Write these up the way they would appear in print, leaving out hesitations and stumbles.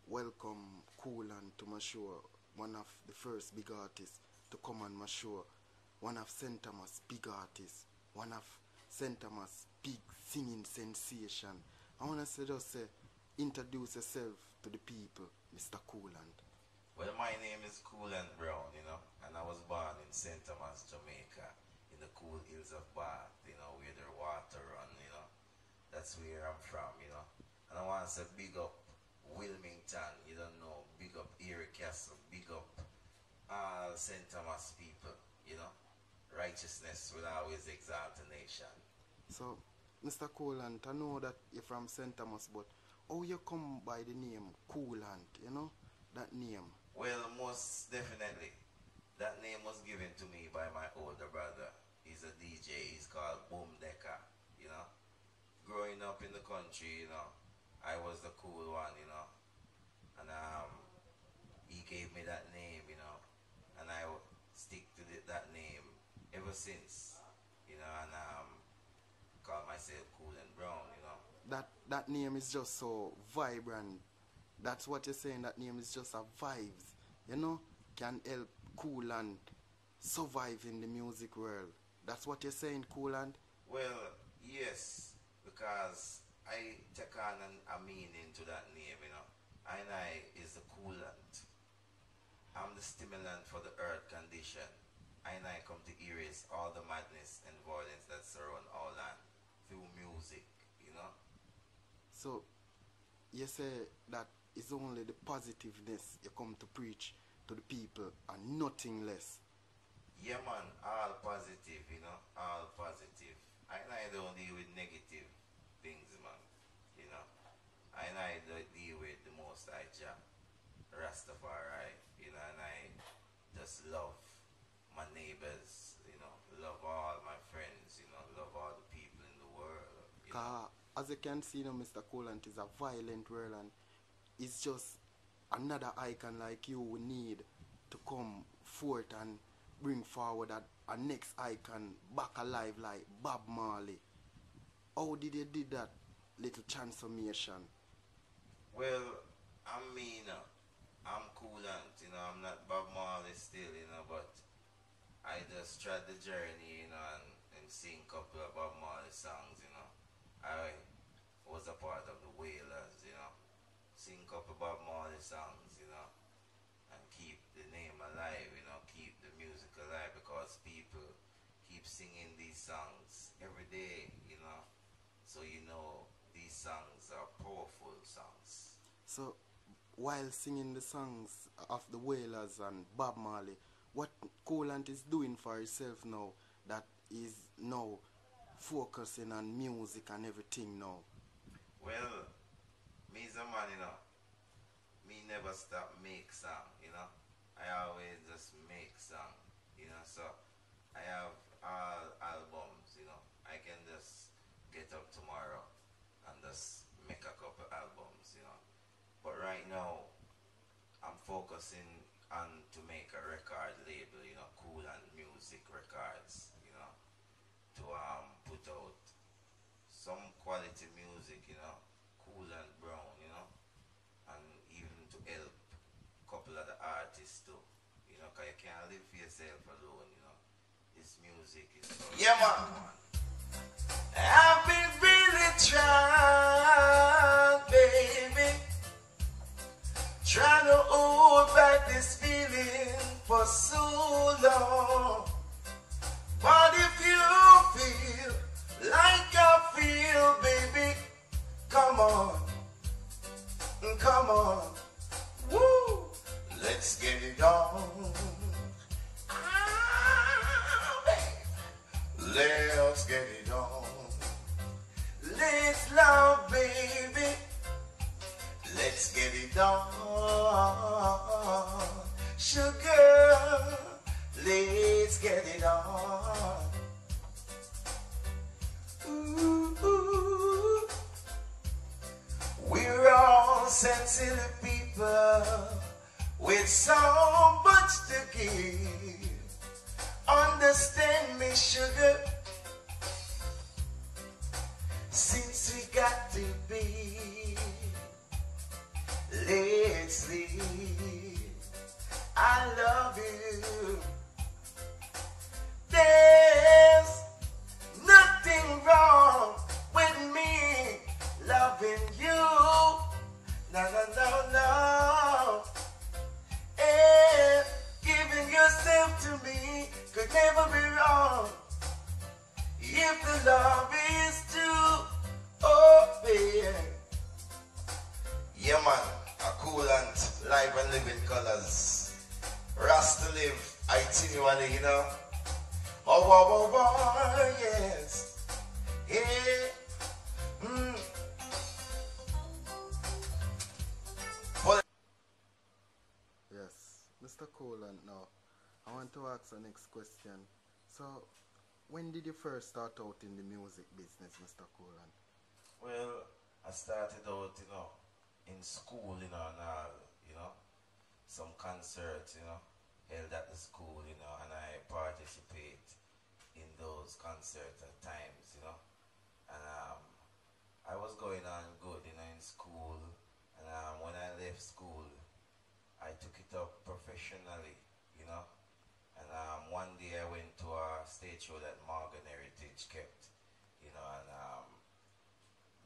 Welcome Koolant to my show, one of the first big artists to come on my show, one of St. Thomas' big artists, one of St. Thomas' big singing sensation. I want to just say, introduce yourself to the people, Mr. Koolant. Well, my name is Koolant Brown, and I was born in St. Thomas, Jamaica, in the cool hills of Bath, where the water run, That's where I'm from, And I want to say big up Wilmington, big up Erie Castle, big up all St. Thomas people, Righteousness will always exalt a nation. So, Mr. Koolant, I know that you're from St. Thomas, but how you come by the name Koolant, that name? Well, most definitely. That name was given to me by my older brother. He's a DJ, he's called Boom Decker, Growing up in the country, I was the cool one, and he gave me that name, and I stick to that name ever since, and call myself Koolant Brown, That name is just so vibrant. That's what you're saying, that name is just a vibes, can help Koolant survive in the music world. That's what you're saying, Koolant? Well, yes, because I take on a meaning to that name, I is the coolant. I'm the stimulant for the earth condition. I come to erase all the madness and violence that surround our land through music, So, you say that it's only the positiveness you come to preach to the people and nothing less. Yeah, man, all positive, all positive. I don't deal with negative things, man. I don't deal with the most I jam, Rastafari, and I just love my neighbors, love all my friends, love all the people in the world. As you can see, Mr. Koolant is a violent world, and it's just another icon like you we need to come forth and bring forward a next icon back alive like Bob Marley. How did you do that little transformation? Well, I'm Koolant, I'm not Bob Marley still, but I just tried the journey, and sing a couple of Bob Marley songs, I was a part of the Wailers, sing a couple of Bob Marley songs, and keep the name alive, keep the music alive, because people keep singing these songs every day, so these songs are powerful songs. So, while singing the songs of the Wailers and Bob Marley, what Koolant is doing for himself now that is now focusing on music and everything now? Well, me's a man, me never stop make song. I always just make song. So I have all albums. I can just get up tomorrow and just make a couple albums. But right now, I'm focusing on to make a record label, Koolant Music Records, to put out some quality music, cool and brown, and even to help a couple of the artists too, cause you can't live for yourself alone. This music is for yeah, man. I've been really trying, baby, trying to hold back this feeling for so long. But if you feel like I feel, baby, come on, woo, let's get it on. Baby, let's get it on. Let's love, baby, let's get it on. Sugar, let's get it on. Ooh, we're all sensitive people with so much to give. Understand me, sugar, since we got to be. Let's live. I love you. There's nothing wrong with me loving you. No, no, no, no. And giving yourself to me could never be wrong if the love is true. Oh, baby. Yeah, man. A Koolant, live and living colors. Rasta live, itinerary. Oh, oh, oh, oh, yes. Yeah. Yes, Mr. Koolant now. I want to ask the next question. So, when did you first start out in the music business, Mr. Koolant? Well, I started out, in school, and all, some concerts, held at the school, and I participate in those concerts at times. And I was going on good, in school, and when I left school, I took it up professionally. And one day I went to a stage show that Morgan Heritage kept, and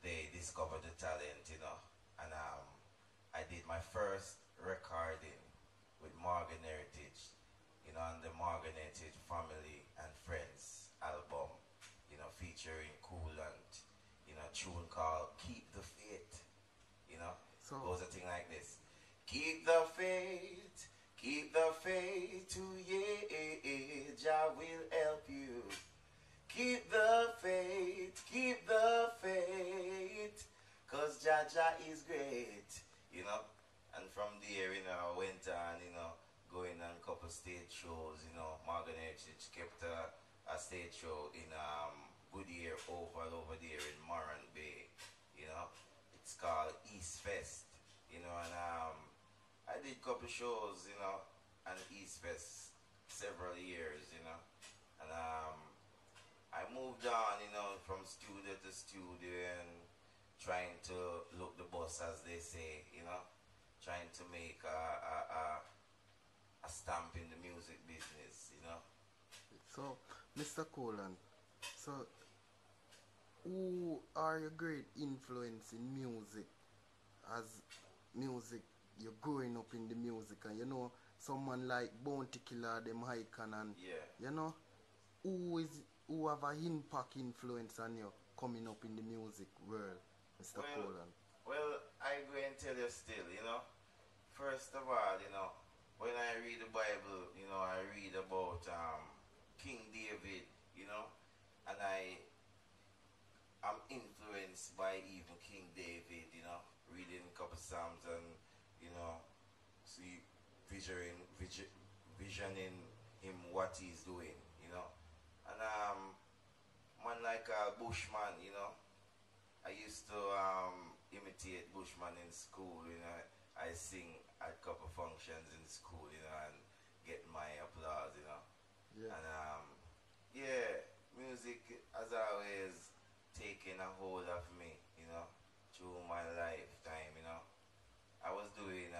they discovered the talent, and I did my first recording with Morgan Heritage, on the Morgan Heritage Family and Friends album, featuring Koolant, tune called Keep the Faith, So, goes a thing like this. Keep the faith to yeah, Jah will help you. Keep the faith, cause Jah is great. And from there, I went on, going on a couple stage shows, Morgan Heritage kept a stage show in Goodyear Oval over there in Moran Bay. It's called East Fest, and I did a couple shows, on East Fest several years, and I moved on, from studio to studio and trying to look the boss, as they say, trying to make a stamp in the music business. so Mr. Koolant, so who are your great influence in music? As music, you're growing up in the music, and someone like Bounty Killer, them icon, and Yeah. who have an impact influence on you coming up in the music world, Mr. Well, Koolant? well, I go and tell you still. First of all, when I read the Bible, I read about King David, influenced by even King David, you know, reading a couple Psalms and, you know, see, visioning him what he's doing, you know. And man like Bushman, you know, I used to imitate Bushman in school, you know. I sing at a couple functions in school, you know, and get my applause, you know. Yeah. And yeah, music has always taken a hold of me, you know, through my lifetime, you know. I was doing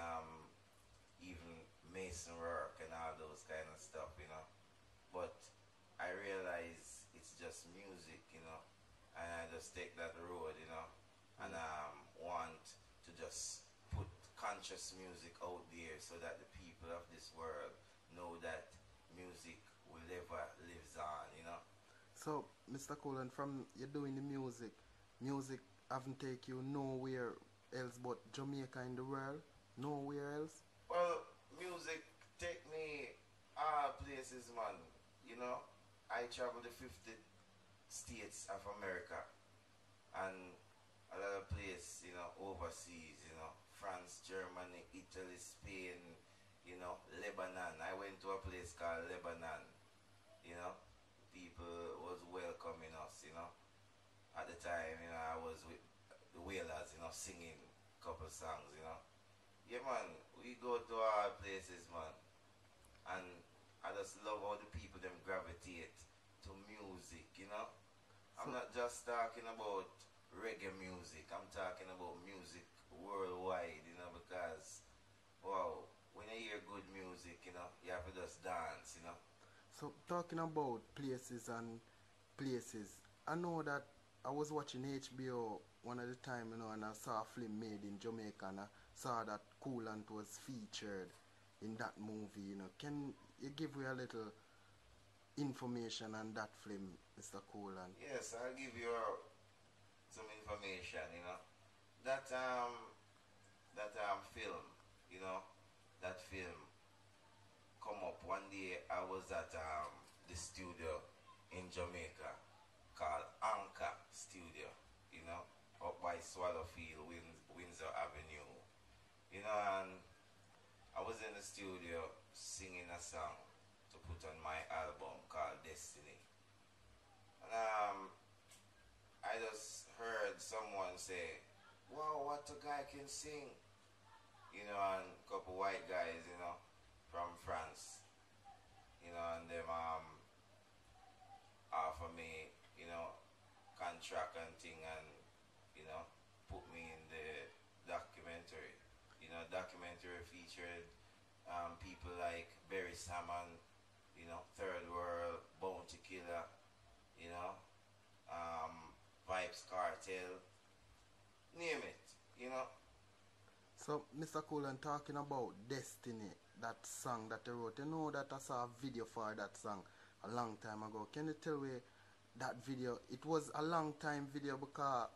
even mason work and all those kind of stuff, you know. But I realize it's just music, you know, and I just take that road, you know, and want to just put conscious music out there so that the people of this world know that music will ever lives on, you know. So, Mr. Koolant, from you doing the music, music haven't take you nowhere else but Jamaica in the world? Nowhere else? Well, music take me all places, man. You know, I travel the 50 states of America and a lot of places, you know, overseas, you know, France, Germany, Italy, Spain, you know, Lebanon. I went to a place called Lebanon, you know. People was welcoming us, you know. At the time, you know, I was with the Wailers, you know, singing a couple songs, you know. Yeah, man, we go to all places, man. And I just love how the people them gravitate to music, you know. I'm not just talking about reggae music. I'm talking about music worldwide, you know, because, wow, when you hear good music, you know, you have to just dance, you know. So, talking about places and places, I know that I was watching HBO one at a time, you know, and I saw a film made in Jamaica, and I saw that Koolant was featured in that movie, you know. Can you give me a little information on that film, Mr. Koolant? Yes, I'll give you some information, you know. That film, you know, that film come up one day. I was at the studio in Jamaica called Anchor Studio, you know, up by Swallowfield, Windsor Avenue, you know, and I was in the studio singing a song to put on my album called Destiny. And I just heard someone say, wow, what a guy can sing. You know, and a couple white guys, you know, from France. You know, and them offer me, you know, contract and thing and, you know, put me in the documentary. You know, documentary featured people like Barry Salmon, you know, Third World, Bounty Killer, you know, Vibes Cartel, name it, you know. So, Mr. Koolant, talking about Destiny, that song that they wrote, you know that I saw a video for that song a long time ago. Can you tell me that video? It was a long time video because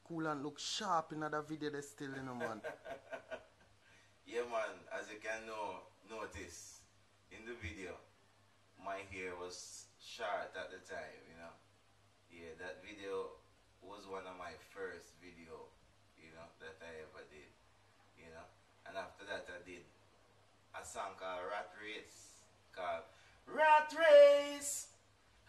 Koolant looked sharp in that video they still, you know, man. Yeah, man, as you can notice in the video, my hair was short at the time, you know. Yeah, that video was one of my first video, you know, that I ever did, you know. And after that I did a song called Rat Race, called Rat Race.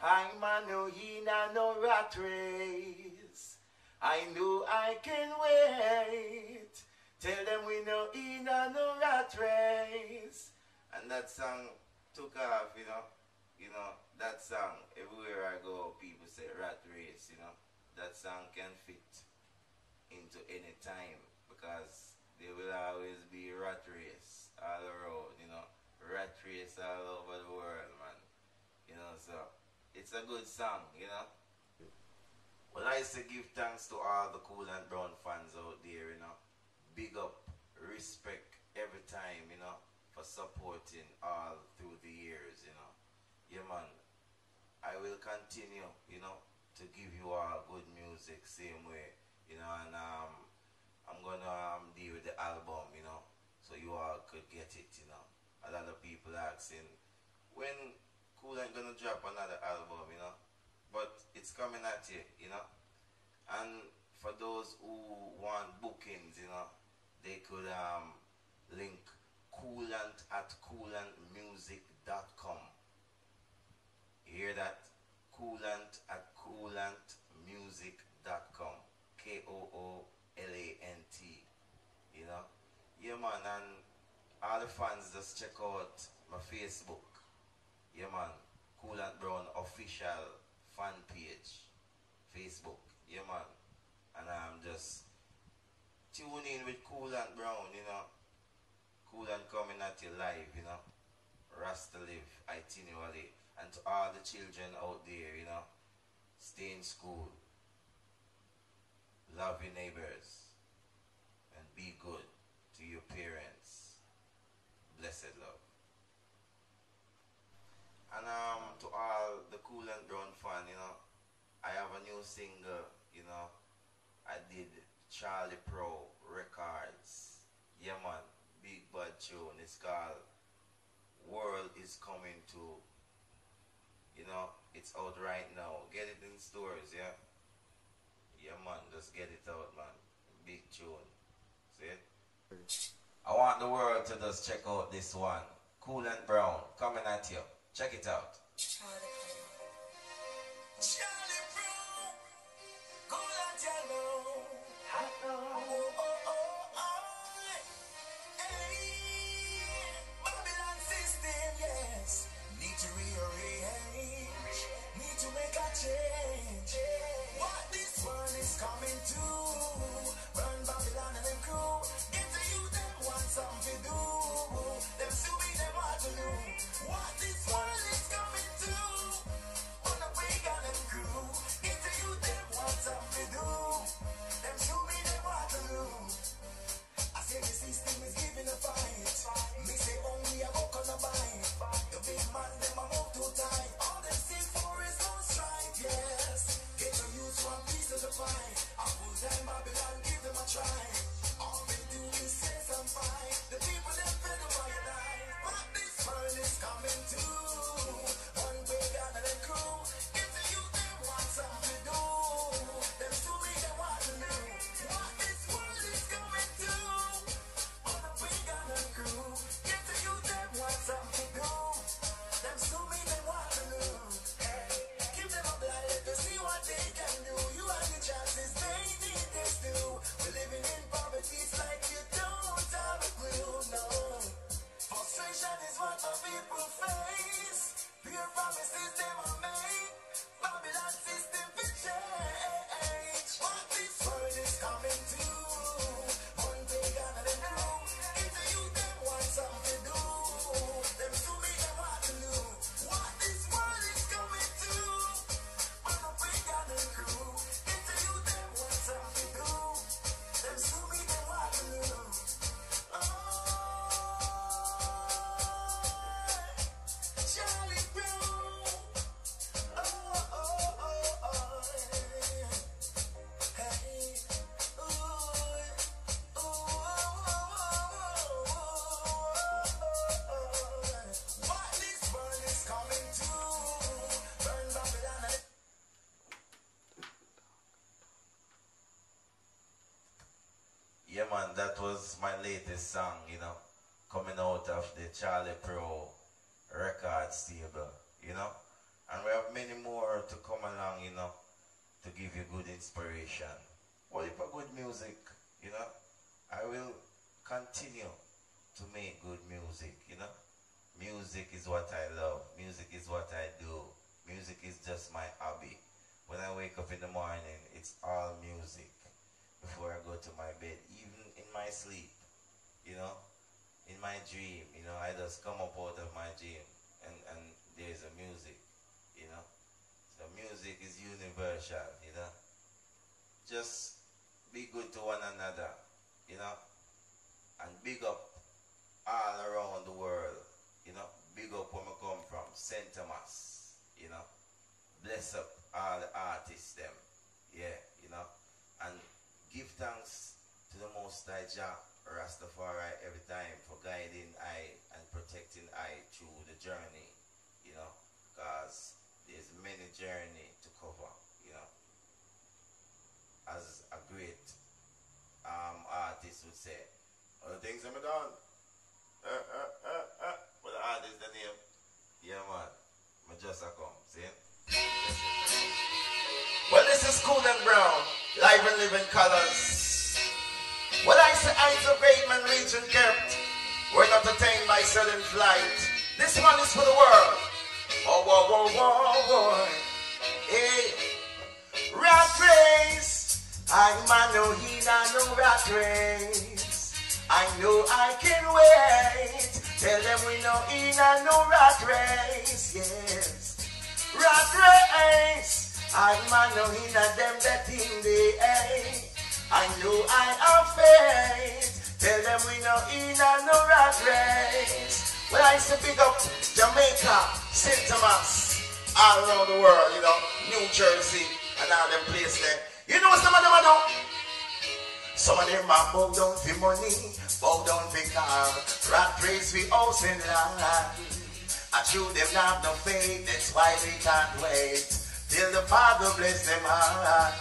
I'm a no in a no rat race. I know I can wait. Tell them we no in a no rat race. And that song took off, you know. You know, that song, everywhere I go, people say rat race, you know. That song can fit into any time because there will always be rat race all around, you know. Rat race all over the world, man. You know, so it's a good song, you know. Well, I used to give thanks to all the Koolant Brown fans out there, you know. Big up, respect every time, you know, for supporting all through the years, you know. Yeah, man, I will continue, you know, to give you all good music same way, you know, and I'm gonna deal with the album, you know, so you all could get it, you know. A lot of people asking, when Koolant gonna drop another album, you know, but it's coming at you, you know. And for those who want bookings, they could link Koolant at koolantmusic.com. You hear that? Koolant at koolantmusic.com. KOOLANT. You know? Yeah, man, and all the fans just check out my Facebook. Yeah, man. Koolant Brown official fan page. Facebook. Yeah, man. And I'm just tune in with Koolant Brown, Koolant coming at you live, Rasta live itinerary. And to all the children out there, stay in school. Love your neighbors. And be good to your parents. Blessed love. And to all the Koolant Brown fan, I have a new single, I did Charlie Pro Records. Yeah, man, big bad tune. It's called World is Coming To. It's out right now. Get it in stores, yeah? Yeah, man, just get it out, man. Big tune. See it? I want the world to just check out this one. Koolant Brown, coming at you. Check it out. Charlie Brown, Koolant yellow. Hey, Babylon system, yes. Need to rearrange, need to make a change. What this world is coming to, run Babylon and them crew. If the youth them want something to do, them sue me, them want to do. What this world is coming to, on a pagan and crew. If the youth them want something to do, them sue me, them want to do. I say the system is giving a fight. Me say only a book on a bite. The big man them a move too tight. All them seek for is no strife, yes. Get the youth one piece of the pie. I full time Babylon, give them a try. All they do is say some fight. The people them fed up by your life. But this world is coming to one pagan and them crew. If the youth them want something to do, them story they want to know. What this world is coming to, on a pagan and crew. If the youth them want something to do, them story they want to know. Give them a blind, let them see what they can do. You have the chances, they need this too. We're living in poverty, it's like you don't have a clue, no. Frustration is what our people face. Pure promises they will make. Babylon system for change. What this world is coming to, one pagan and them crew. If the youth them want something to do, them to me they want to know. What this world is coming to, one pagan and crew. If the youth them want something to do, them to me they want to know. Charlie Brown. Hey. What this world is coming to, burn Babylon and Yeah, man, that was my latest song, coming out of the Charlie Pro Records table, And we have many more to come along, to give you good inspiration. Well, if a good music, I will continue to make good music, Music is what I love. Music is what I do. Music is just my hobby. When I wake up in the morning, it's all music. Before I go to my bed, even in my sleep, in my dream, I just come up out of my dream and there's a music, So music is universal, Just be good to one another, and big up all around the world, Big up where I come from, St. Thomas, Bless up all the artists them, yeah, And give thanks to the Most High Jah Rastafari every time for guiding I and protecting I through the journey, because there's many journey to cover, As a great should say. All the things I'm done. What the artist the name? Yeah man. I just a come, see? Well, this is Koolant Brown, live and living colors. Well, I say eyes of great man region kept. We're not attained by sudden flight. This one is for the world. Oh, whoa, whoa, whoa, whoa. Hey, rat race. I'm a no healer, no rat race. I know I can wait. Tell them we no in a no rat race. Yes, rat race. I'm a no healer, them that in the air. I know I have faith. Tell them we no in a no rat race. Well, I used to pick up Jamaica, St. Thomas, all around the world, you know, New Jersey, and all them places there. You know what some of them are doing? Some of them are bow down for money, bow down for car, rat race for house and land. I true them have no faith, that's why they can't wait till the Father bless them heart.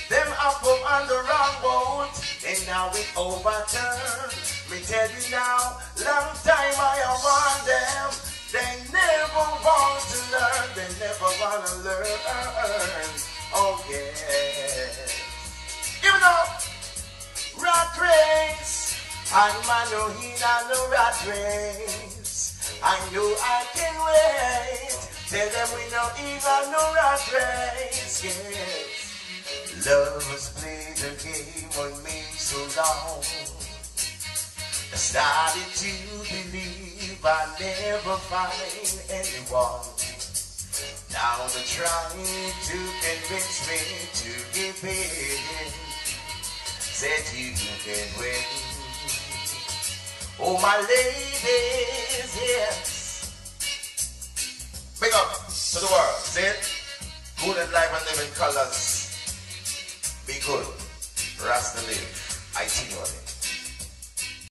Them up on the wrong boat, and now it overturned. Me tell you now, long time I want them. They never want to learn, they never want to learn. Oh yeah. Even though rat race, I'm a no healer, no rat race. I know I can wait. Tell them we no even no rat race. Yes. Love has played the game on me so long. I started to believe I never find anyone. Now they're trying to convince me to give in. Said you can win. Oh my ladies, yes. Big up to the world, see it? Good and live and live in colors. Be good. Rasta live. I see you on it.